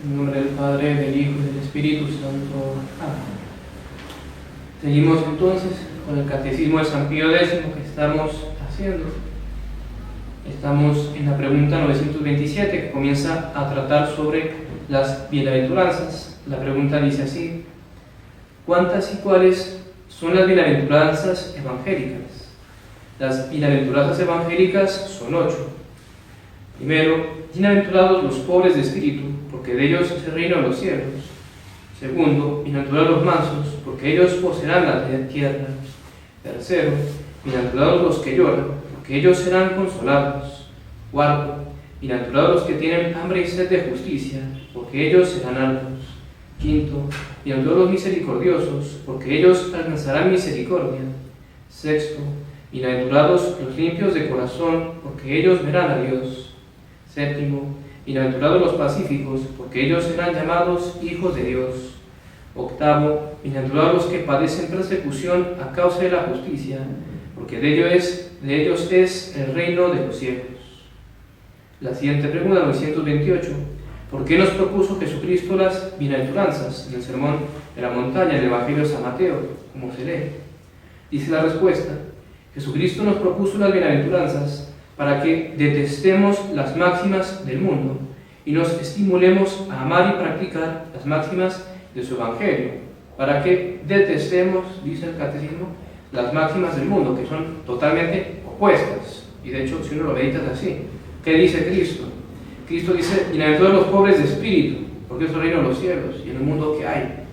En nombre del Padre, del Hijo y del Espíritu Santo. Amén. Seguimos entonces con el Catecismo de San Pío X que estamos haciendo. Estamos en la pregunta 927 que comienza a tratar sobre las bienaventuranzas. La pregunta dice así: ¿cuántas y cuáles son las bienaventuranzas evangélicas? Las bienaventuranzas evangélicas son 8. Primero, bienaventurados los pobres de espíritu, porque de ellos es el reino de los cielos. Segundo, bienaventurados los mansos, porque ellos poseerán la tierra. Tercero, bienaventurados los que lloran, porque ellos serán consolados. Cuarto, bienaventurados los que tienen hambre y sed de justicia, porque ellos serán hartos. Quinto, bienaventurados los misericordiosos, porque ellos alcanzarán misericordia. Sexto, bienaventurados los limpios de corazón, porque ellos verán a Dios. Séptimo, bienaventurados los pacíficos, porque ellos serán llamados hijos de Dios. Octavo, bienaventurados los que padecen persecución a causa de la justicia, porque de ellos es el reino de los cielos. La siguiente pregunta, 928. ¿Por qué nos propuso Jesucristo las bienaventuranzas en el Sermón de la Montaña del Evangelio de San Mateo, como se lee? Dice la respuesta: Jesucristo nos propuso las bienaventuranzas para que detestemos las máximas del mundo y nos estimulemos a amar y practicar las máximas de su Evangelio. Para que detestemos, dice el Catecismo, las máximas del mundo, que son totalmente opuestas. Y de hecho, si uno lo medita es así. ¿Qué dice Cristo? Cristo dice: bienaventurados los pobres de espíritu, porque es el reino de los cielos. Y en el mundo que hay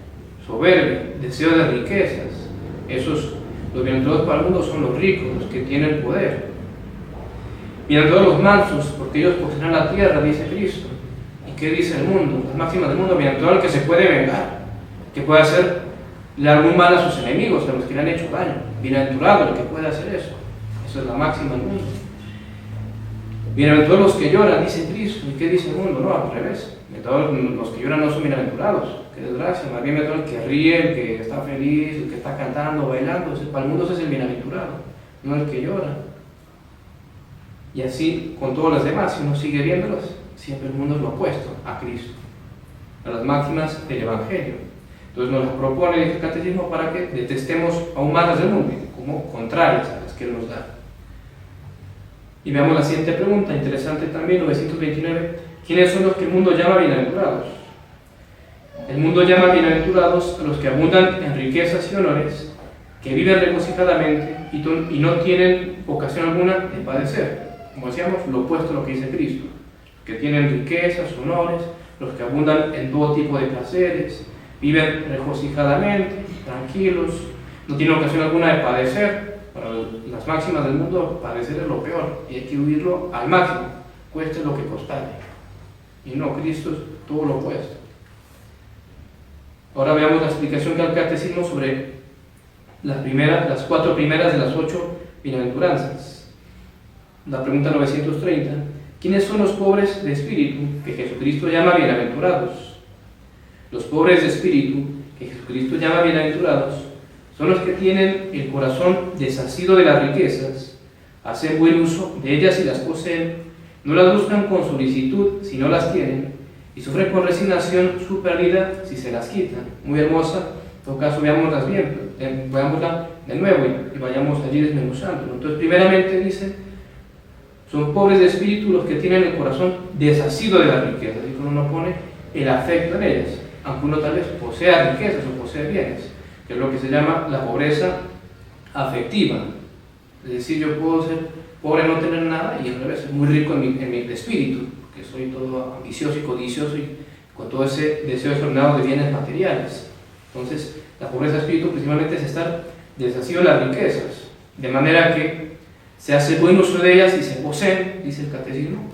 soberbia, deseo de riquezas. Los bienaventurados para el mundo son los ricos, los que tienen poder. Bienaventurados los mansos, porque ellos poseerán la tierra, dice Cristo. ¿Y qué dice el mundo? Las máximas del mundo: bienaventurado el que se puede vengar, que puede hacerle algún mal a sus enemigos, a los que le han hecho daño. Bienaventurado el que puede hacer eso. Esa es la máxima del mundo. Bienaventurados los que lloran, dice Cristo. ¿Y qué dice el mundo? No, al revés. Bienaventurados los que lloran no son bienaventurados. Qué desgracia. Más bien bienaventurado el que ríe, el que está feliz, el que está cantando, bailando. Para el mundo ese es el bienaventurado, no el que llora. Y así con todos los demás, si uno sigue viéndolos, siempre el mundo es lo opuesto a Cristo, a las máximas del Evangelio. Entonces nos las propone el Catecismo para que detestemos aún más las del mundo, como contrarias a las que Él nos da. Y veamos la siguiente pregunta, interesante también, 929. ¿Quiénes son los que el mundo llama bienaventurados? El mundo llama bienaventurados a los que abundan en riquezas y honores, que viven regocijadamente y no tienen ocasión alguna de padecer. Como decíamos, lo opuesto a lo que dice Cristo: que tienen riquezas, honores, los que abundan en todo tipo de placeres, viven regocijadamente, tranquilos, no tienen ocasión alguna de padecer. Para las máximas del mundo, padecer es lo peor y hay que huirlo al máximo, cueste lo que costare. Y no, Cristo es todo lo opuesto. Ahora veamos la explicación que da el Catecismo sobre las 4 primeras de las 8 bienaventuranzas. La pregunta 930. ¿Quiénes son los pobres de espíritu que Jesucristo llama bienaventurados? Los pobres de espíritu que Jesucristo llama bienaventurados son los que tienen el corazón desasido de las riquezas, hacen buen uso de ellas y las poseen, no las buscan con solicitud si no las tienen, y sufren con resignación su pérdida si se las quitan. Muy hermosa, en todo caso veámosla de nuevo y vayamos allí desmenuzando. Entonces, primeramente dice: son pobres de espíritu los que tienen el corazón desasido de las riquezas, y que uno no pone el afecto en ellas, aunque uno tal vez posea riquezas o posea bienes, que es lo que se llama la pobreza afectiva. Es decir, yo puedo ser pobre, no tener nada, y al revés, ser muy rico en mi espíritu, porque soy todo ambicioso y codicioso y con todo ese deseo desordenado de bienes materiales. Entonces, la pobreza de espíritu principalmente es estar desasido de las riquezas, de manera que se hace buen uso de ellas y se poseen, dice el Catecismo.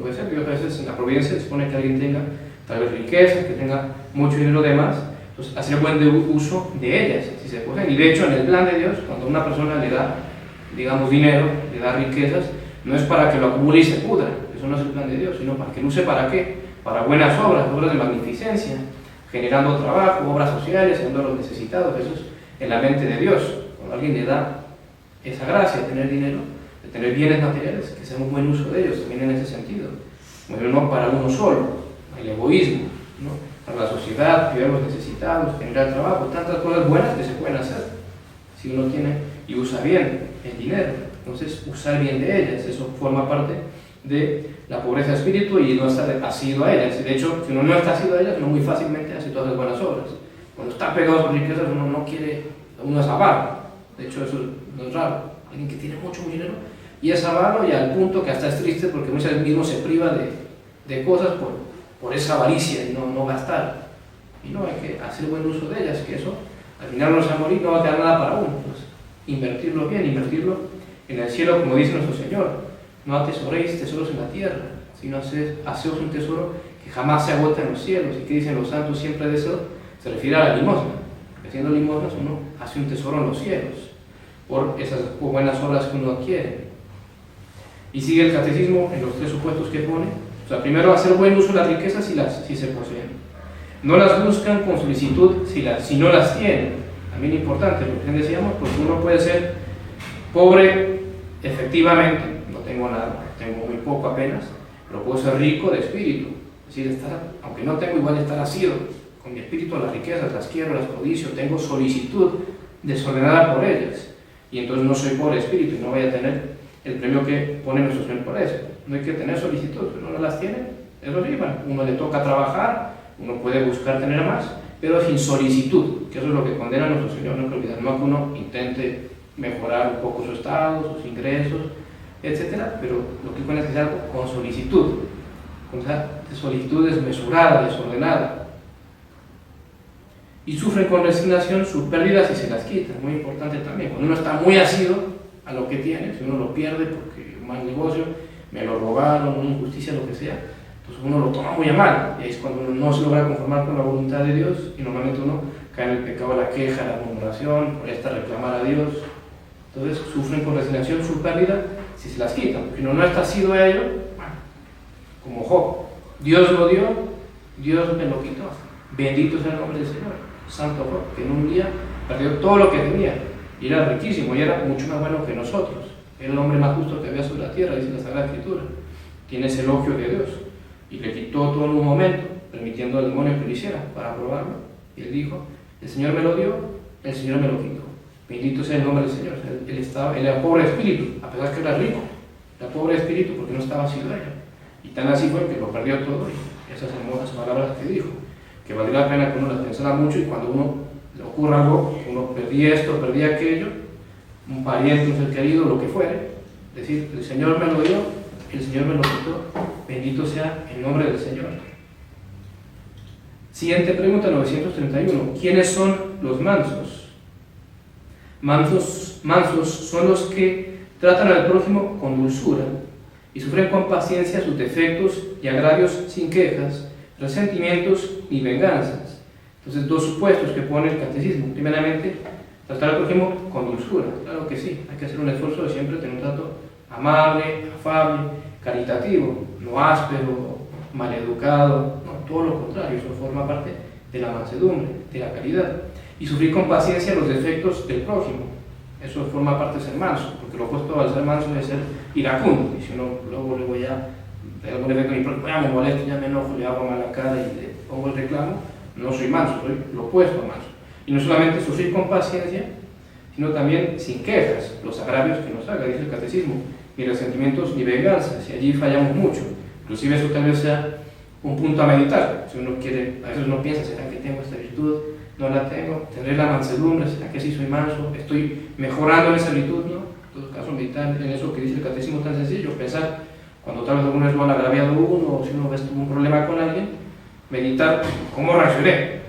Puede ser que a veces en la providencia se supone que alguien tenga tal vez riquezas, que tenga mucho dinero de más, entonces hacer buen uso de ellas, si se poseen. Y de hecho, en el plan de Dios, cuando una persona le da, digamos, dinero, le da riquezas, no es para que lo acumule y se pudra, eso no es el plan de Dios, sino para que lo use ¿para qué? Para buenas obras de magnificencia, generando trabajo, obras sociales, ayudando a los necesitados. Eso es en la mente de Dios. Cuando alguien le da esa gracia de tener dinero, de tener bienes materiales, que hacemos buen uso de ellos también en ese sentido. Bueno, no para uno solo, el egoísmo, ¿no? Para la sociedad, cuidar a los necesitados, generar trabajo, tantas cosas buenas que se pueden hacer si uno tiene y usa bien el dinero. Entonces, usar bien de ellas, eso forma parte de la pobreza de espíritu y no estar asido a ellas. De hecho, si uno no está asido a ellas, uno muy fácilmente hace todas las buenas obras. Cuando está pegado a sus riquezas, uno no quiere, uno es avaro. De hecho, eso no es raro. Alguien que tiene mucho dinero y es avaro, y al punto que hasta es triste porque muchas veces mismo se priva de cosas por esa avaricia y no gastar. Y no, hay que hacer buen uso de ellas, que eso al final no se va a morir, no va a quedar nada para uno. Pues, invertirlo bien, invertirlo en el cielo, como dice nuestro Señor. No atesoréis tesoros en la tierra, sino haceos un tesoro que jamás se agota en los cielos. ¿Y qué dicen los santos siempre de eso? Se refiere a la limosna. Haciendo limosnas uno hace un tesoro en los cielos por esas buenas obras que uno adquiere. Y sigue el catecismo en los 3 supuestos que pone. O sea, primero, hacer buen uso de las riquezas si se poseen. No las buscan con solicitud si no las tienen. También importante, porque decíamos, porque uno puede ser pobre efectivamente, no tengo nada, tengo muy poco apenas, pero puedo ser rico de espíritu. Es decir, aunque no tengo, igual estar asido con mi espíritu a las riquezas, las quiero, las codicio, tengo solicitud desordenada por ellas. Y entonces no soy pobre de espíritu y no voy a tener el premio que pone nuestro Señor por eso. No hay que tener solicitud, uno no las tiene, eso sí, bueno, uno le toca trabajar, uno puede buscar tener más, pero sin solicitud, que eso es lo que condena a nuestro Señor, no hay que olvidar, no que uno intente mejorar un poco su estado, sus ingresos, etcétera, pero lo que pone es que sea algo con solicitud, con esa solicitud desmesurada, desordenada. Y sufren con resignación sus pérdidas y se las quitan, muy importante también. Cuando uno está muy asido a lo que tiene, si uno lo pierde porque un mal negocio, me lo robaron, una injusticia, lo que sea, entonces uno lo toma muy a mal, y ahí es cuando uno no se logra conformar con la voluntad de Dios, y normalmente uno cae en el pecado de la queja, la murmuración, por esta reclamar a Dios. Entonces sufren con resignación su pérdida si se las quitan, porque uno no está asido a ello, bueno, como Job, Dios lo dio, Dios me lo quitó, bendito sea el nombre del Señor. Santo Job, que en un día perdió todo lo que tenía, y era riquísimo, y era mucho más bueno que nosotros, era el hombre más justo que había sobre la tierra, dice la Sagrada Escritura, tiene ese elogio de Dios, y le quitó todo en un momento, permitiendo al demonio que lo hiciera, para probarlo, y él dijo, el Señor me lo dio, el Señor me lo quitó, bendito sea el nombre del Señor. Él era pobre de espíritu, a pesar que era rico, era pobre de espíritu porque no estaba asido a ello, y tan así fue que lo perdió todo, y esas hermosas palabras que dijo, que valdría la pena que uno las pensara mucho, y cuando uno le ocurra algo, uno perdía esto, perdía aquello, un pariente, un ser querido, lo que fuere, decir, el Señor me lo dio, el Señor me lo quitó, bendito sea el nombre del Señor. Siguiente pregunta, 931. ¿Quiénes son los mansos? Mansos son los que tratan al prójimo con dulzura y sufren con paciencia sus defectos y agravios sin quejas, resentimientos ni venganzas. Entonces, 2 supuestos que pone el catecismo. Primeramente, tratar al prójimo con dulzura. Claro que sí, hay que hacer un esfuerzo de siempre tener un trato amable, afable, caritativo, no áspero, maleducado, no, todo lo contrario, eso forma parte de la mansedumbre, de la caridad. Y sufrir con paciencia los defectos del prójimo, eso forma parte de ser manso, porque lo opuesto al ser manso es ser iracundo, y si uno luego ya de algún efecto mi prójimo, ya me molesto, ya me enojo, le hago mala cara y le pongo el reclamo, no soy manso, soy lo opuesto a manso. Y no solamente sufrir con paciencia, sino también sin quejas, los agravios que nos haga, dice el catecismo, ni resentimientos ni venganzas, y allí fallamos mucho. Inclusive eso tal vez sea un punto a meditar. Si uno quiere, a veces uno piensa, ¿será que tengo esta virtud? No la tengo. ¿Tendré la mansedumbre? ¿Será que sí soy manso? ¿Estoy mejorando en esa virtud? ¿No? En todo caso, meditar en eso que dice el catecismo tan sencillo, pensar cuando tal vez alguna vez lo han agraviado uno, o si uno ve un problema con alguien, meditar cómo reaccioné,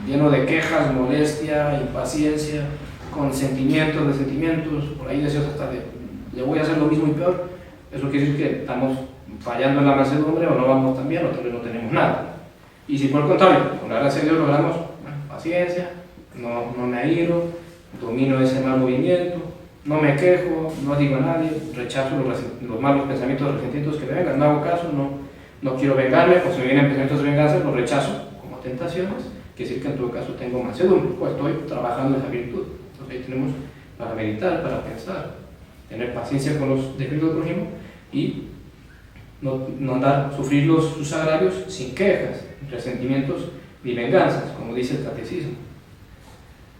lleno de quejas, molestia, impaciencia, con sentimientos, resentimientos, por ahí deseos hasta de le voy a hacer lo mismo y peor. Eso quiere decir que estamos fallando en la mansedumbre, o no vamos tan bien, o tal vez no tenemos nada. Y si por el contrario, con la gracia de Dios logramos paciencia, no me airo, domino ese mal movimiento, no me quejo, no digo a nadie, rechazo los malos pensamientos, los resentimientos que me vengan, no hago caso, no quiero vengarme, o si me vienen pensamientos de venganza, los rechazo como tentaciones, quiere decir que en todo caso tengo mansedumbre, pues estoy trabajando esa virtud. Entonces ahí tenemos para meditar, para pensar, tener paciencia con los defectos del prójimo y no andar, sufrir sus agravios sin quejas, resentimientos ni venganzas, como dice el catecismo.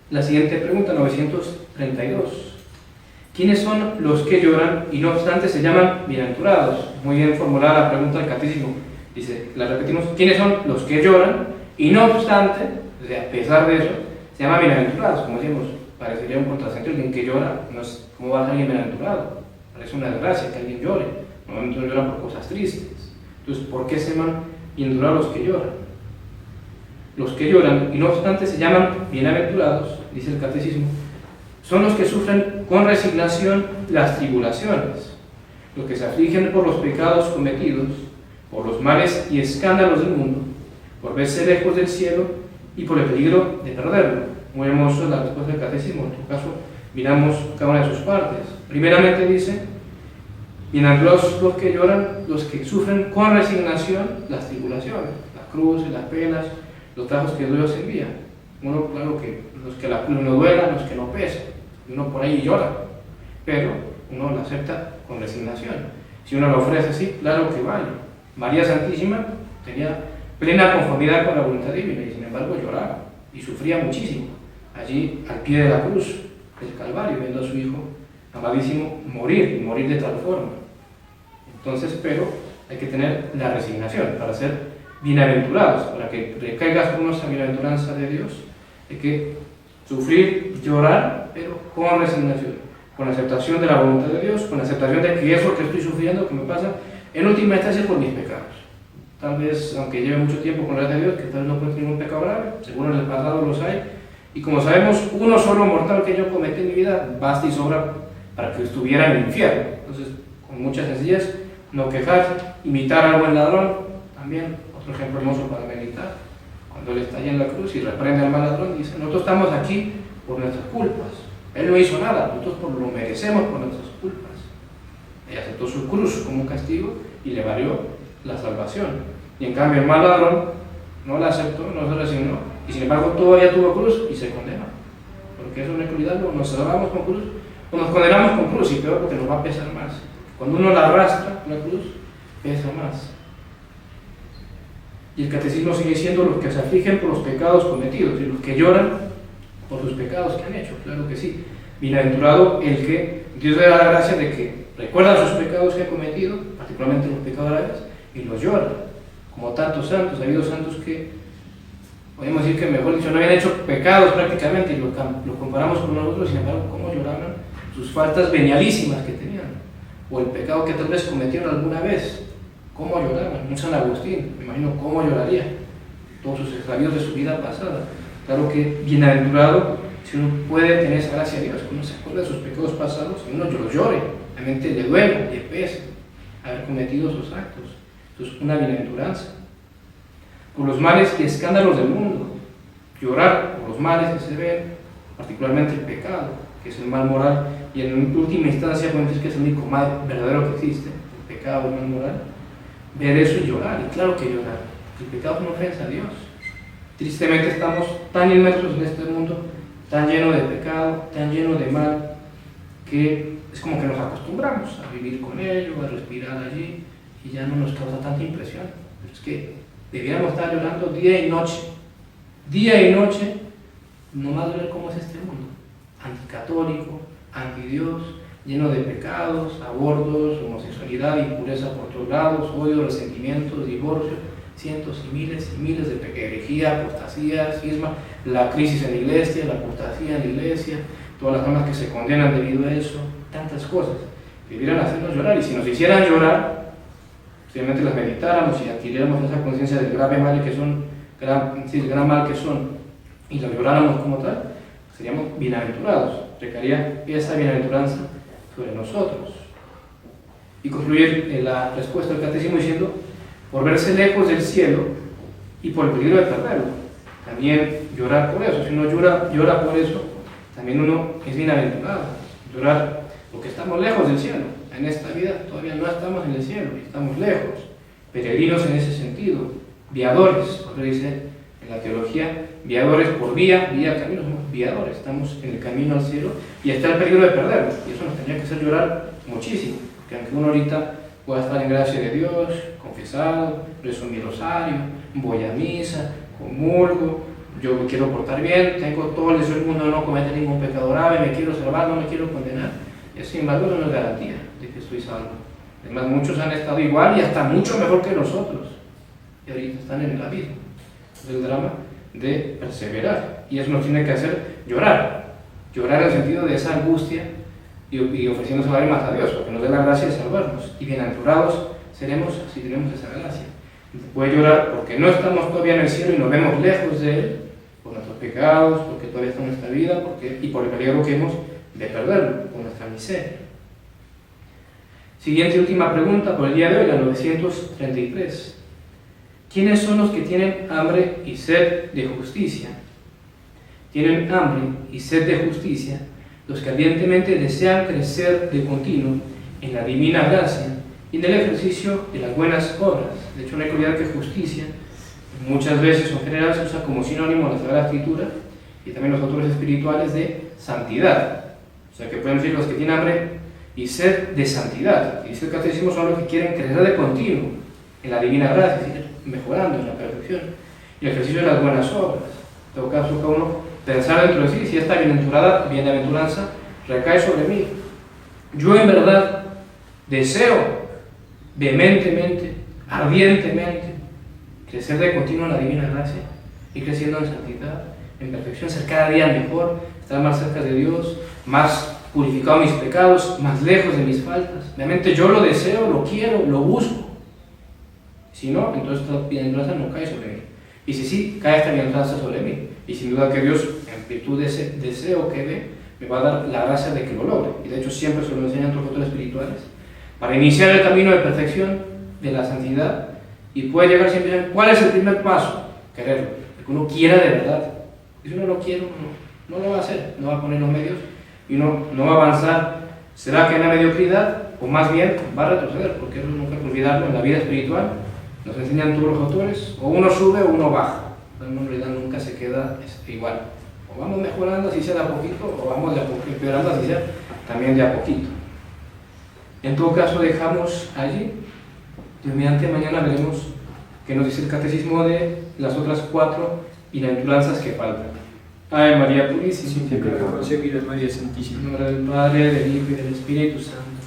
La siguiente pregunta, 932. ¿Quiénes son los que lloran y no obstante se llaman bienaventurados? Muy bien formulada la pregunta del catecismo. Dice, la repetimos, ¿quiénes son los que lloran y no obstante, o sea, a pesar de eso, se llaman bienaventurados? Como decimos, parecería un contrasentido. Alguien que llora, no es, ¿cómo va a ser alguien bienaventurado? Parece una desgracia que alguien llore. Normalmente no lloran por cosas tristes. Entonces, ¿por qué se llaman bienaventurados los que lloran? Los que lloran y no obstante se llaman bienaventurados, dice el catecismo, son los que sufren con resignación las tribulaciones, los que se afligen por los pecados cometidos, por los males y escándalos del mundo, por verse lejos del cielo y por el peligro de perderlo. Muy hermoso la respuesta del catecismo. En tu caso, miramos cada una de sus partes. Primeramente dice, bienaventurados los que lloran, los que sufren con resignación las tribulaciones, la cruz y las penas, los trabajos que Dios envía. Uno, claro que los que la cruz no duela, los que no pesan, uno por ahí llora, pero uno lo acepta con resignación. Si uno lo ofrece así, claro que vale. María Santísima tenía plena conformidad con la voluntad divina y sin embargo lloraba y sufría muchísimo allí al pie de la cruz del Calvario, viendo a su hijo amadísimo morir y morir de tal forma. Entonces, pero hay que tener la resignación para ser bienaventurados, para que recaiga sobre esa bienaventuranza de Dios. Hay que sufrir, llorar, pero con resignación, con la aceptación de la voluntad de Dios, con la aceptación de que eso que estoy sufriendo, que me pasa, en última instancia por mis pecados. Tal vez, aunque lleve mucho tiempo con la gracia de Dios, que tal vez no cometa ningún pecado grave, seguro en el pasado los hay, y como sabemos, uno solo mortal que yo cometí en mi vida, basta y sobra para que estuviera en el infierno. Entonces, con mucha sencillez, no quejarse, imitar al buen ladrón, también otro ejemplo hermoso para meditar, cuando él está allí en la cruz y reprende al mal ladrón, dice, nosotros estamos aquí por nuestras culpas, él no hizo nada, nosotros lo merecemos por nuestras culpas. Él aceptó su cruz como un castigo y le valió la salvación. Y en cambio el mal ladrón no la aceptó, no se resignó, y sin embargo todavía tuvo cruz y se condenó. Porque eso no hay que olvidarlo, nos salvamos con cruz o nos condenamos con cruz, y peor porque nos va a pesar más. Cuando uno la arrastra, la cruz pesa más. Y el catecismo sigue diciendo los que se afligen por los pecados cometidos y los que lloran por sus pecados que han hecho. Claro que sí. Bienaventurado el que Dios le da la gracia de que recuerda sus pecados que ha cometido, particularmente los pecados graves, y los llora. Como tantos santos, ha habido santos que podemos decir que, mejor dicho, no habían hecho pecados prácticamente y lo comparamos con nosotros, sin embargo, cómo lloraban sus faltas venialísimas que tenían, o el pecado que tal vez cometieron alguna vez. ¿Cómo lloraban? Un San Agustín, me imagino cómo lloraría todos sus extravíos de su vida pasada. Claro que bienaventurado si uno puede tener esa gracia de Dios, que uno se acuerda de sus pecados pasados y uno los llore, realmente le duele, le pese haber cometido esos actos. Eso es una bienaventuranza. Por los males y escándalos del mundo, llorar por los males que se ven, particularmente el pecado, que es el mal moral, y en última instancia podemos decir que es el único mal verdadero que existe, el pecado, el mal moral. Ver eso y llorar, y claro que llorar, porque el pecado es una ofensa a Dios. Tristemente estamos tan inmersos en este mundo, tan lleno de pecado, tan lleno de mal, que es como que nos acostumbramos a vivir con ello, a respirar allí, y ya no nos causa tanta impresión. Pero es que debiéramos estar llorando día y noche, nomás de ver cómo es este mundo, anticatólico, antidios, lleno de pecados, abortos, homosexualidad, impureza por todos lados, odio, resentimientos, divorcio, cientos y miles de herejía, apostasía, cisma, la crisis en la iglesia, la apostasía en la iglesia, todas las almas que se condenan debido a eso, tantas cosas que debieran hacernos llorar. Y si nos hicieran llorar, simplemente las meditáramos y adquiriéramos esa conciencia del grave mal que son, el gran mal que son, y lo lloráramos como tal, seríamos bienaventurados. Recaería esa bienaventuranza sobre nosotros. Y concluir la respuesta del catecismo diciendo, por verse lejos del cielo y por el peligro de perderlo. También llorar por eso. Si uno llora por eso, también uno es bienaventurado. Llorar porque estamos lejos del cielo. En esta vida todavía no estamos en el cielo, estamos lejos. Peregrinos en ese sentido. Viadores, porque dice en la teología, viadores por vía, camino, somos viadores. Estamos en el camino al cielo y está el peligro de perderlo. Y eso nos tendría que hacer llorar muchísimo. Porque aunque uno ahorita voy a estar en gracia de Dios, confesado, rezo mi rosario, voy a misa, comulgo, yo me quiero portar bien, tengo todo el deseo del mundo de no cometer ningún pecado grave, me quiero salvar, no me quiero condenar. Y sin embargo, eso no es garantía de que estoy salvo. Además, muchos han estado igual y hasta mucho mejor que nosotros. Y ahorita están en el abismo. Es el drama de perseverar. Y eso nos tiene que hacer llorar. Llorar en el sentido de esa angustia y ofreciendo lágrimas a Dios, porque nos dé la gracia de salvarnos. Y bienaventurados seremos si tenemos esa gracia. Puede llorar porque no estamos todavía en el cielo y nos vemos lejos de Él, por nuestros pecados, porque todavía está en nuestra vida, y por el peligro que hemos de perderlo, por nuestra miseria. Siguiente y última pregunta por el día de hoy, la 933. ¿Quiénes son los que tienen hambre y sed de justicia? Tienen hambre y sed de justicia los que ardientemente desean crecer de continuo en la divina gracia y en el ejercicio de las buenas obras. De hecho, no hay que olvidar que justicia muchas veces en general se usa como sinónimo en la Sagrada Escritura y también los autores espirituales de santidad. O sea que podemos decir los que tienen hambre y sed de santidad. Y dice el Catecismo son los que quieren crecer de continuo en la divina gracia, es decir, mejorando en la perfección y el ejercicio de las buenas obras. En todo caso, cada uno pensar dentro de sí si esta bienaventuranza recae sobre mí. Yo en verdad deseo vehementemente, ardientemente, crecer de continuo en la divina gracia y creciendo en santidad, en perfección, ser cada día mejor, estar más cerca de Dios, más purificado mis pecados, más lejos de mis faltas. Realmente yo lo deseo, lo quiero, lo busco. Si no, entonces esta bienaventuranza no cae sobre mí. Y si sí, cae esta bienaventuranza sobre mí. Y sin duda que Dios, en virtud de ese deseo que ve, me va a dar la gracia de que lo logre. Y de hecho siempre se lo enseñan otros autores espirituales. Para iniciar el camino de perfección, de la santidad, y puede llegar siempre a ¿cuál es el primer paso? Quererlo. Que uno quiera de verdad. Y si uno lo quiere, no lo va a hacer. No va a poner los medios y uno no va a avanzar. ¿Será que en la mediocridad? O más bien va a retroceder, porque eso nunca hay que olvidarlo en la vida espiritual. Nos enseñan todos los autores, o uno sube o uno baja. Pero en realidad nunca se queda igual. O vamos mejorando así sea de a poquito, o vamos de a poquito, empeorando así sea también de a poquito. En todo caso dejamos allí. Dios mediante mañana veremos qué nos dice el Catecismo de las otras 4 bienaventuranzas que faltan. Ave María Purísima, sin pecado concebida, María Santísima. En nombre del Padre, del Hijo y del Espíritu Santo.